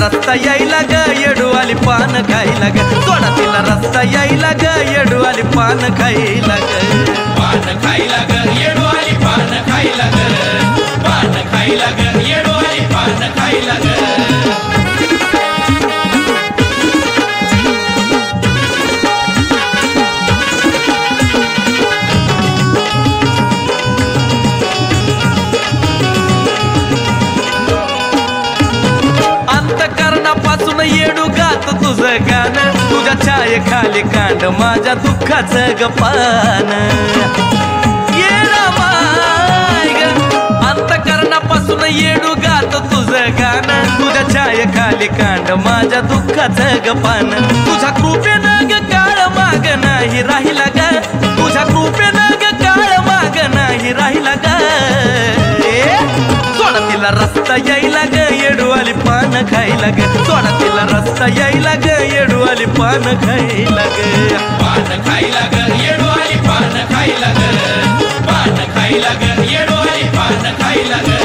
रस्ता यायला ग येडूवाली पान खायला ग सोडा तिला रस्ता यायला ग येडूवाली पान खायला ग पान खायला ग येडूवाली पान खायला ग पान खायला ग येडूवाली पान खायला ग येडू गात तुझं गाणं तुझ्या छाये खाली कांड माझ्या दुःखाचं ग पान येडा माय ग अंतकरणापासून येडू गात तुझं गाणं तुझ्या छाये खाली कांड माझ्या दुःखाचं ग पान तुझ्या कृपेनं ग काळ माग नाही राहिला ग तुझ्या कृपेनं ग काळ माग नाही राहिला ग सोडा तिला रस्ता यायला ग येडूवाली पान खायला ग सोडा तिला रस्ता यायला ग येडूवाली पान खायला ग पान खायला ग येडूवाली पान खायला ग पान खायला ग येडूवाली पान खायला ग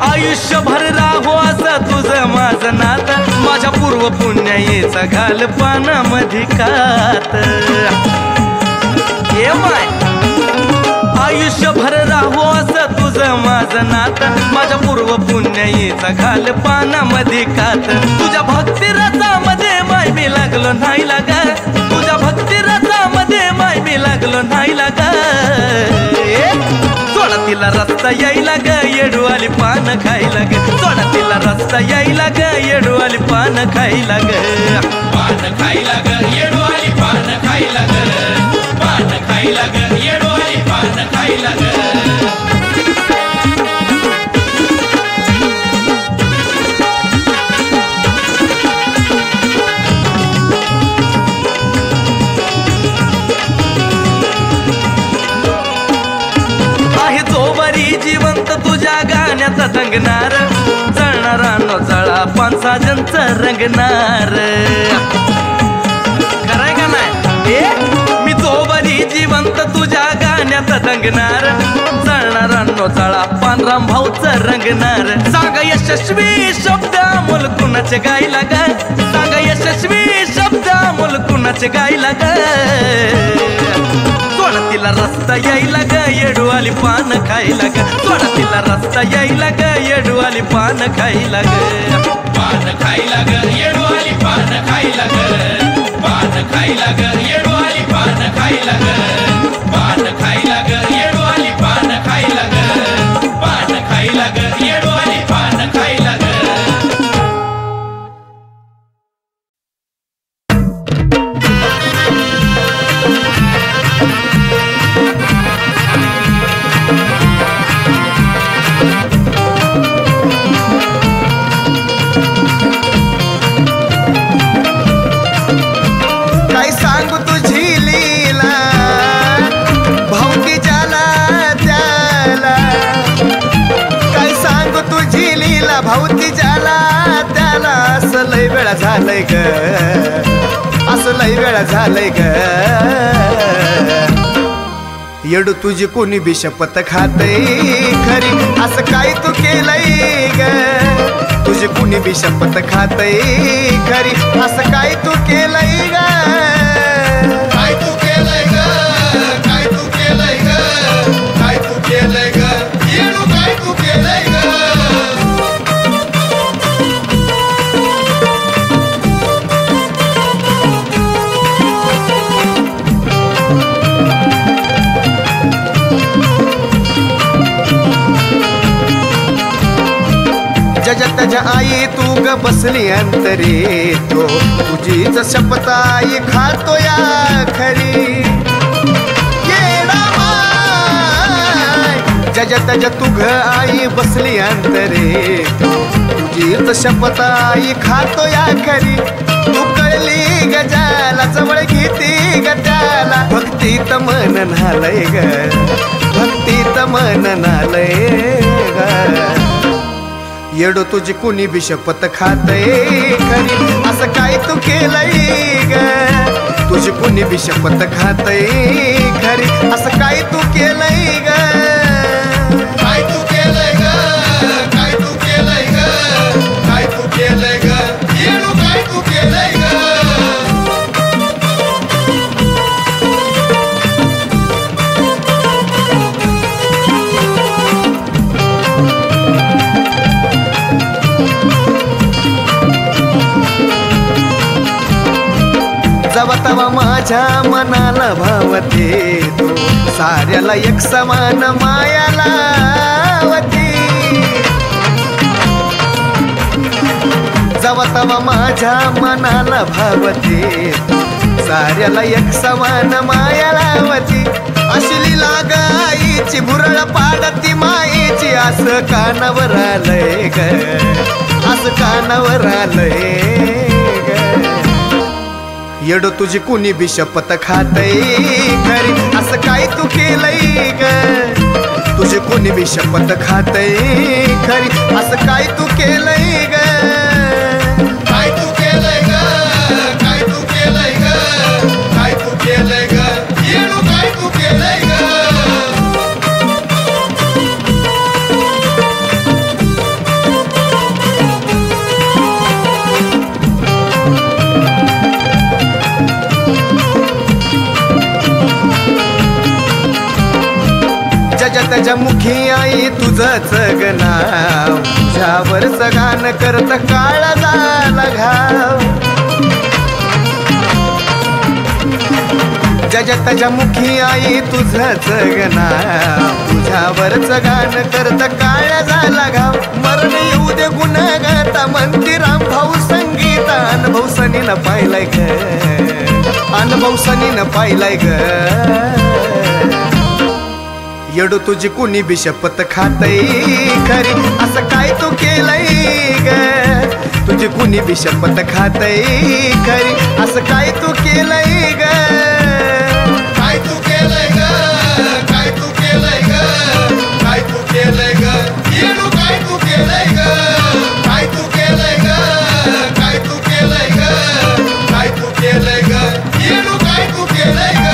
आयुष्यभर राहो असं तुझं माझं नात माझ्या पूर्व पुण्याईचा घाल पानामध्ये कात ये माय आयुष्यभर राहो असं तुझं माझं नात माझ्या पूर्व पुण्याईचा घाल पानामध्ये कात तुझ्या भक्ती रसामध्ये माय मी लागलो नाही लाग तुझ्या भक्ती रसामध्ये माय मी लागलो नाही लाग सोडा तिला रस्ता यायला ग येडूवाली पान खायला ग सोडा तिला रस्ता यायला ग येडूवाली पान खायला ग पान खायला ग येडूवाली पान खायला ग पान खायला ग येडूवाली पान खायला ग गाण्याचा दंगनार जळणारा नो जळा पानसा जंच रंगणार खरंय का नाही मी जोबरी जिवंत तुझ्या गाण्याचा दंगनार जळणारा नो जळा पानराम भाऊच रंगणार सांग यशस्वी शब्द अमोल कुणाचे गायला ग सांग यशस्वी शब्द अमोल कुणाचे गायला ग सोडा तिला रस्ता यायला ग येडूवाली पान खायला ग सोडा तिला रस्ता यायला ग येडूवाली पान खायला ग पान खायला ग येडूवाली पान खायला ग पान खायला ग येडूवाली पान खायला ग पान खायला ग येडूवाली पान खायला ग पान खायला ग येडूवाली पान खायला ग भाऊती जाला त्याला असं लय वेळा झालंय ग असं लय वेळा झालंय ग येडू तुझी कोणी बी शपथ खातय खरी असं काय तू केलंय ग तुझी कोणी बी शपथ खातय खरी असं काय तू केलंय ग काय तू केलंय ग काय तू केलंय ग काय तू केलंय ग येडू काय तू केलंय ग जगतच्या आई तू ग बसली अंतरी तो तुझीच शपथ आई खातो या खरी येडा माय जगतच्या तू ग आई बसली अंतरी तो तुझीच शपथ आई खातो या खरी तू कळली गजाला जवळ घेती गजाला भक्तीत मन नालय ग भक्तीत मन नालय ग येडो तुझी कुणी बी शपथ खातय खरी असं काय तू केलंय ग तुझी कुणी बी शपथ खातय खरी असं काय तू केलंय ग काय तू केलंय ग काय तू केलंय ग काय तू केलंय ग येडू काय तू केलंय ग जवा तवा माझ्या मनाला भावते तो साऱ्याला एक समान माया लावते जवा तवा माझ्या मनाला भावते साऱ्याला एक समान माया लावते अशी लीला गाईची भुरळ पाडती माईची असं कानावर आलंय ग असं कानावर आलंय येडो तुझी कुणी बी शपथ खातय खरी असं काय तू केलंय ग तुझी कुणी बी शपथ खातय खरी असं काय तू केलंय ग काय तू केलंय ग काय तू केलंय ग काय तू केलंय ग येडू काय तू केलंय ग त्याच्या मुखी आई तुझंच ग नाव तुझ्यावरच गाणं करत काळ झाला घाव त्याच्या मुखी आई तुझंच ग नाव तुझ्यावरच गाणं करत काळ झाला घाव मरण येऊ दे गुन्हा गाता म्हणती राम भाऊ संगीत अनुभव सनीनं पाहिलाय ग अनुभव सनीनं पाहिलाय ग येडो तुझी कुणी बी शपथ खातय खरी असं काय तू केलंय ग तुझी कुणी बी शपथ खातय खरी असं काय तू केलंय ग काय तू केलंय ग काय तू केलंय ग काय तू केलंय ग येडू काय तू केलंय ग काय तू केलंय ग काय तू केलंय ग काय तू केलंय ग येडू काय तू केलंय ग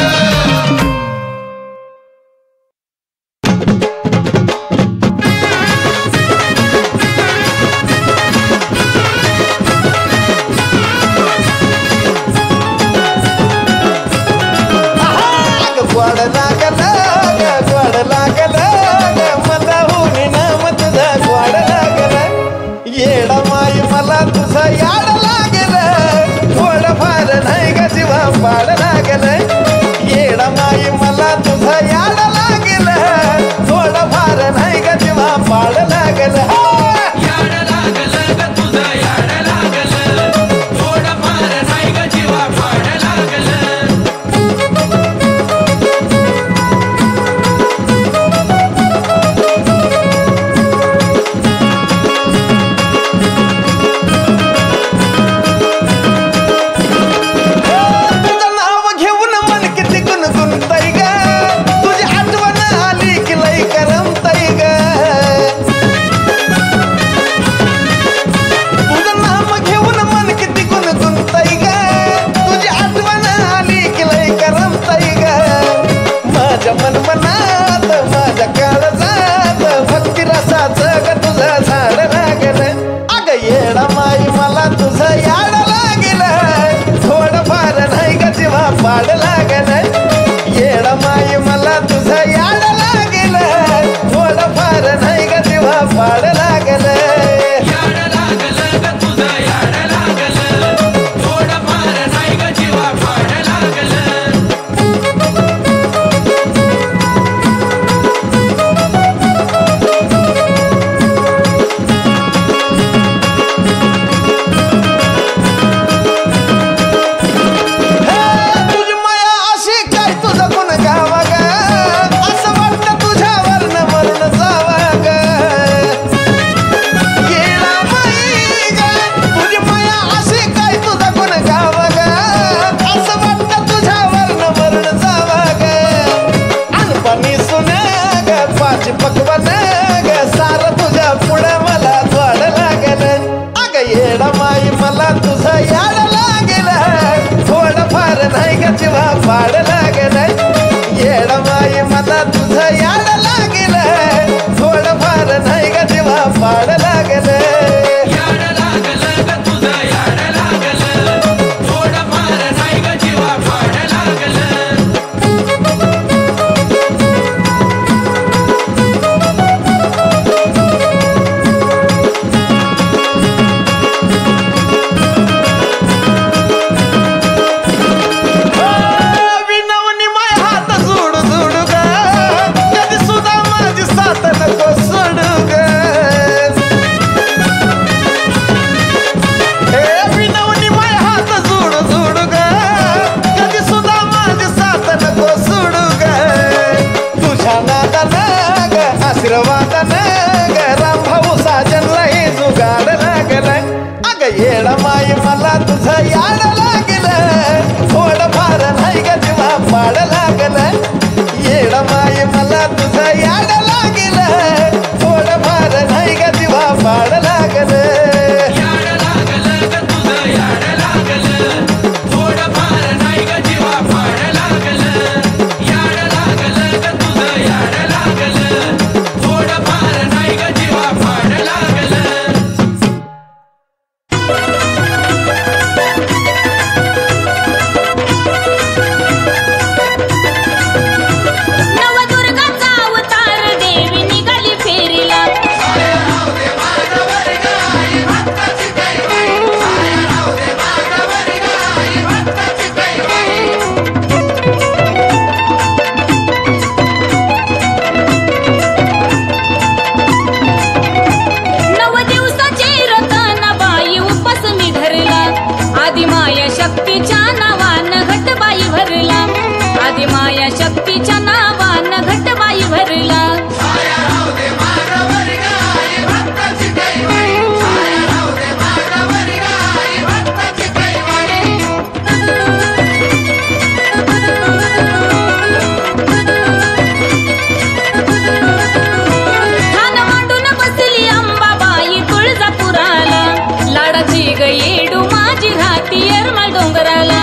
येरमाळ डोंगराला,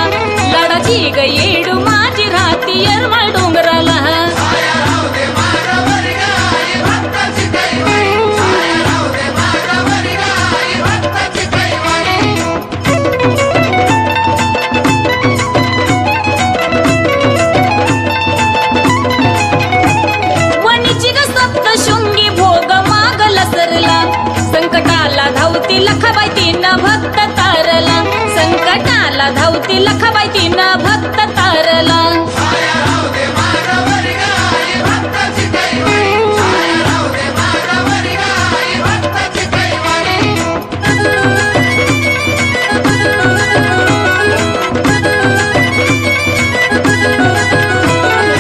लाडाची ग येडू माझी राहती येरमाळ डोंगराला. वणीची ग सप्तशृंगी भोग मागला सरला, संकटाला धावती लखाबाई तिनं भक्त तारला, संकटाला धावती लखाबाई तिनं भक्त तारला.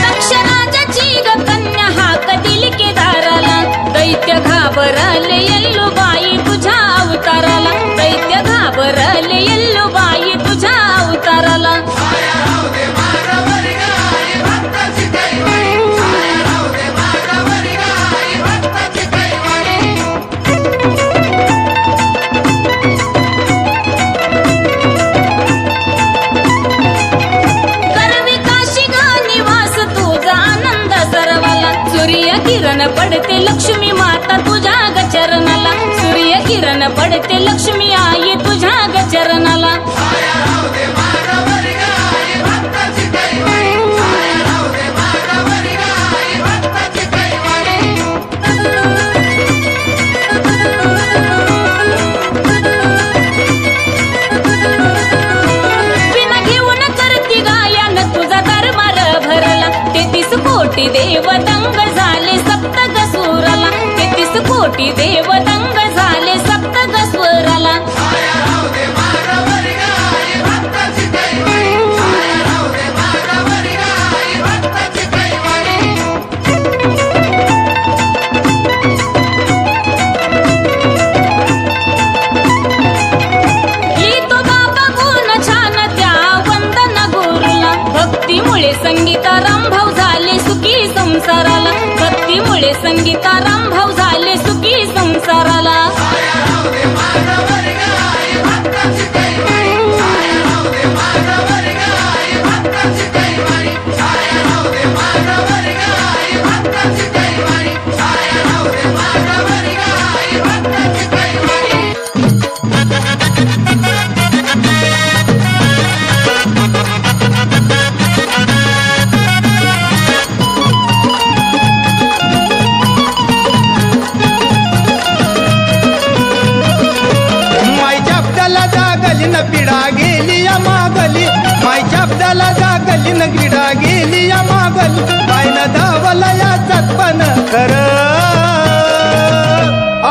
दक्षराजाची ग कन्या हाक दिली केदाराला, दैत्य घाबरले येल्लूबाई तुझ्या अवताराला, दैत्य घाबरले येल्लूबाई तुझ्या अवताराला. करवी काशी ग निवास तुझा आनंद सरवाला, सूर्य किरण पडते लक्ष्मी माता तुझ्या ग चरणाला, सूर्य किरण पडते लक्ष्मी आई तुझ्या ग चरणाला. विना घेऊन करती गायन तुझा दरबार भरला, 33 कोटी देव दंग झाले सप्तक सुराला, 33 कोटी देव दंग झाले सप्तक स्वराला. लिहितो बाबा गुण छान त्या वंदन गुरुला, भक्तीमुळे संगीताराम भाऊ झाले सुखी संसाराला, भक्तीमुळे संगीताराम भाऊ झाले सुखी संसाराला. मायच्या आपल्याला जागली न पिढा गेली या मागली, मायच्या आपल्याला जागली न क्रीडा गेली या मागली, बायनं धावला या चतपण कर.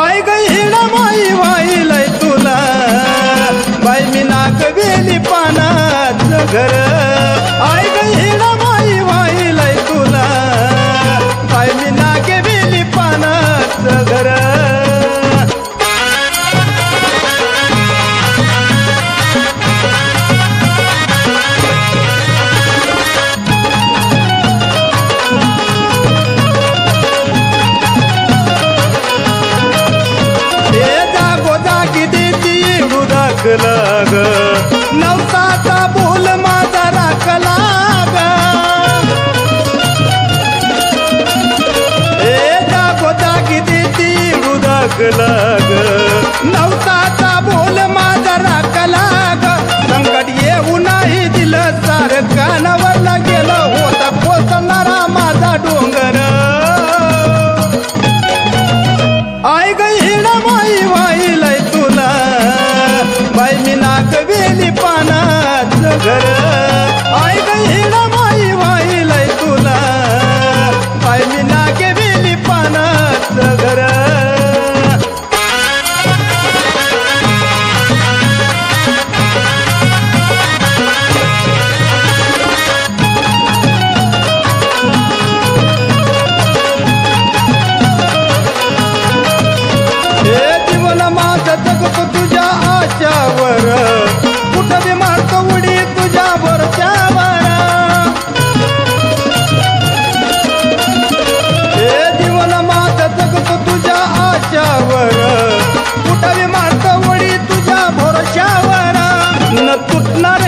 आय ग हिड माई वाईलय तुला, बाई मी नाक बेली पानात घर. आय ग हिड माई वाईलय तुला, बाई मी नाक बेली पानात घर. ग नवसाचा बोल माझा राखला ग, हे जागोजागी देती उदाकला ग, नवसाचा बोल माझा राखला ग. संकट येऊ नाही दिलं सार कानावरला गेलं, होता पोचणारा माझा डोंगर. आय ग हिड माई वाईलय तुला, बाई मी नाक बेली पानात घर. आय ग हिड माई वाईलय तुला, बाई मी नाक बेली पानात घर. हे जीवन माझं जगतो तुझ्या आशावर, कुठं बी मारतो उडी तुझ्या वरच्यावर. हे जीवन माझं जगतो तुझ्या आशावर, कुठं बी मारतो उडी तुझ्या भरोशावर. न तुटणार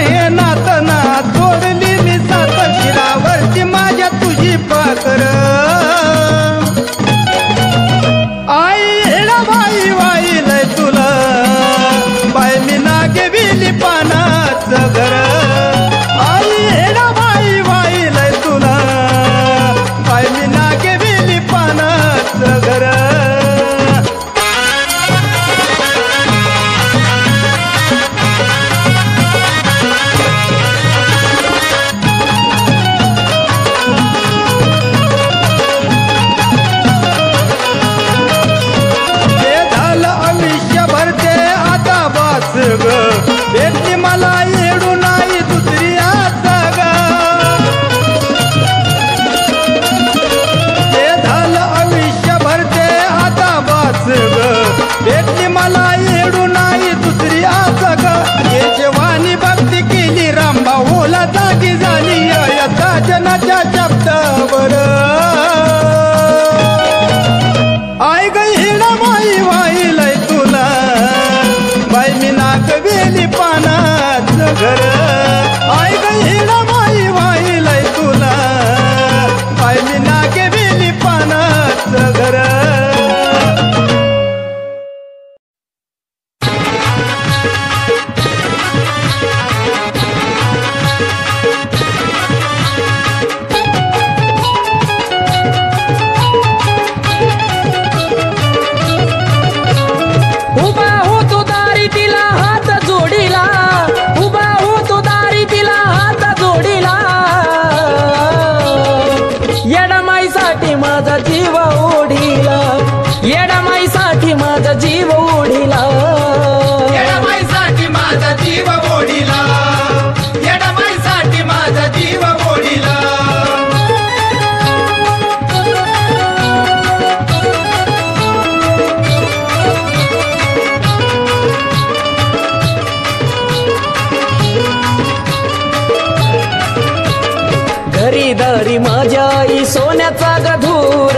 खरीदारी माझ्या आई सोन्याचा गधूर,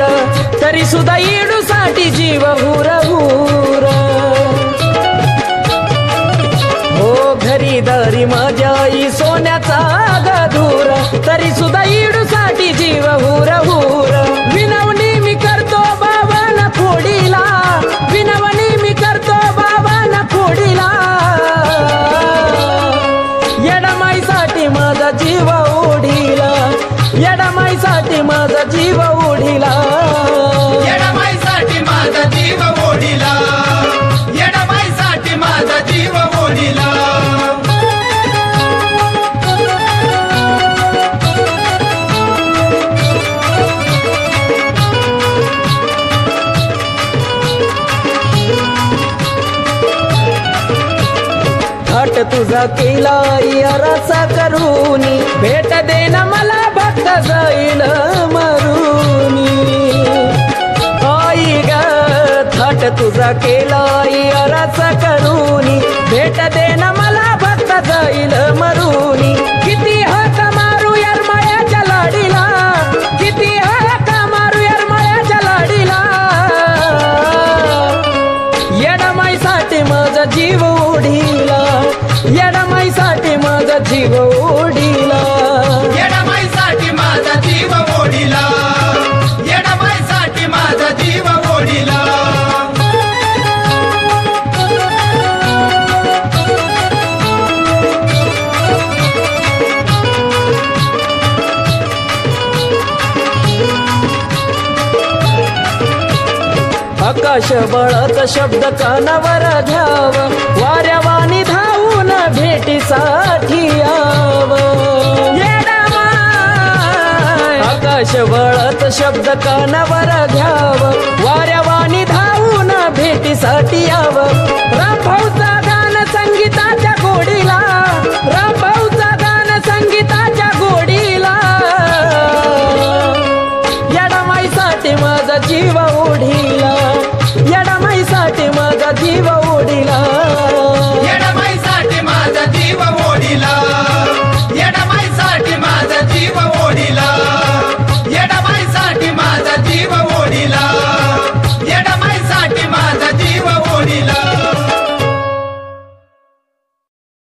तरी सुद्धा येडूसाठी जीव हुर हुर. हो खरीदारी माझ्या आई सोन्याचा गधूर, तरी सुद्धा येडूसाठी जीव हुर हुर. विनवणी मी करतो बाबांना खोडीला, विनवणी मी करतो बाबांना खोडीला. येडमाईसाठी माझा जीव ओढीला, येडमाईसाठी माझा जीव ओढीला. येडमाईसाठी माझा जीव ओढीला, येडमाईसाठी माझा जीव ओढीला. थाट तुझा केला रसा करूनी, भेट देना मला भक्त जाईल मरुनी. आई ग थाट तुझा केला रसा करूनी, भेट देना मला भक्त जाईल मरुनी. किती हात मारू यार मायाच्या लाडीला, किती हात मारू यार मायाच्या लाडीला. येडमाईसाठी माझा जीव ओढीला, येडमाईसाठी माझा जीव ओढीला. येडमाईसाठी माझा जीव ओढीला, येडमाईसाठी माझा जीव ओढीला. आकाश बळाचा शब्द कानावर घ्याव, वाऱ्यावानी धावून भेटीसाठी याव. आकाश बळाचा शब्द कानावर घ्याव, वाऱ्यावानी धावून भेटीसाठी याव. रामभाऊचा